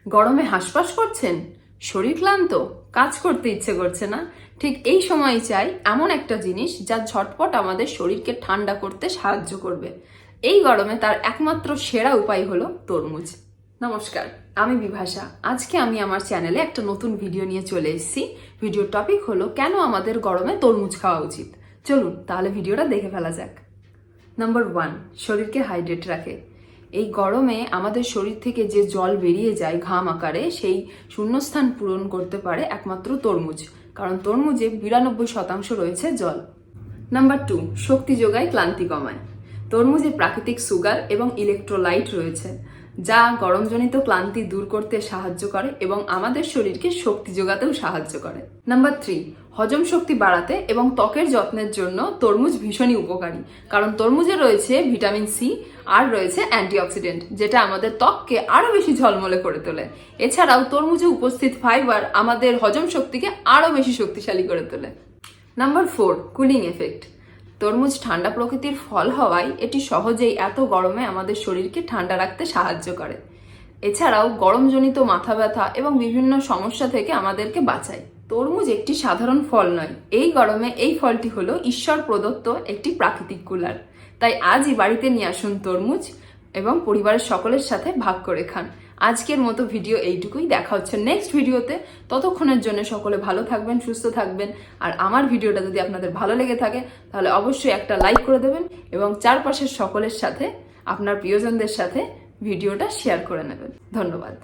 গরমে হাঁসফাঁস করছেন, শরীর ক্লান্ত, কাজ করতে ইচ্ছে করছে না, ঠিক এই সময় চাই এমন একটা জিনিস যা ঝটপট আমাদের শরীরকে ঠান্ডা করতে সাহায্য করবে। এই গরমে তার একমাত্র সেরা উপায় হলো তরমুজ। নমস্কার, আমি বিভাষা। আজকে আমি আমার চ্যানেলে একটা নতুন ভিডিও নিয়ে চলে এসেছি। ভিডিওর টপিক হলো কেন আমাদের গরমে তরমুজ খাওয়া উচিত। চলুন তাহলে ভিডিওটা দেখে ফেলা যাক। নাম্বার 1, শরীরকে হাইড্রেট রাখে। এই গরমে আমাদের শরীর থেকে যে জল বেরিয়ে যায় ঘাম আকারে, সেই শূন্যস্থান পূরণ করতে পারে একমাত্র তরমুজ, কারণ তরমুজে 92% রয়েছে জল। নাম্বার 2, শক্তি যোগায়, ক্লান্তি কমায়। তরমুজে প্রাকৃতিক সুগার এবং ইলেকট্রোলাইট রয়েছে, যা গরমজনিত ক্লান্তি দূর করতে সাহায্য করে এবং আমাদের শরীরকে শক্তি যোগাতেও সাহায্য করে। নাম্বার 3, হজম শক্তি বাড়াতে এবং ত্বকের যত্নের জন্য তরমুজ ভীষণই উপকারী, কারণ তরমুজে রয়েছে ভিটামিন সি আর রয়েছে অ্যান্টিঅক্সিডেন্ট, যেটা আমাদের ত্বককে আরো বেশি ঝলমলে করে তোলে। এছাড়াও তরমুজে উপস্থিত ফাইবার আমাদের হজম শক্তিকে আরো বেশি শক্তিশালী করে তোলে। Number 4, cooling effect. তরমুজ ঠান্ডা প্রকৃতির ফল হওয়ায় এটি সহজেই এত গরমে আমাদের শরীরকে ঠান্ডা রাখতে সাহায্য করে। এছাড়াও গরমজনিত মাথা ব্যথা এবং বিভিন্ন সমস্যা থেকে আমাদেরকে বাঁচায়। তরমুজ একটি সাধারণ ফল নয়, এই গরমে এই ফলটি হলো ঈশ্বর প্রদত্ত একটি প্রাকৃতিক কুলার। তাই আজই বাড়িতে নিয়ে আসুন তরমুজ এবং পরিবারের সকলের সাথে ভাগ করে খান। আজকের মতো ভিডিও এইটুকুই, দেখা হচ্ছে নেক্সট ভিডিওতে। ততক্ষণের জন্য সকলে ভালো থাকবেন, সুস্থ থাকবেন। আর আমার ভিডিওটা যদি আপনাদের ভালো লেগে থাকে তাহলে অবশ্যই একটা লাইক করে দেবেন এবং চারপাশের সকলের সাথে, আপনার প্রিয়জনদের সাথে ভিডিওটা শেয়ার করে নেবেন। ধন্যবাদ।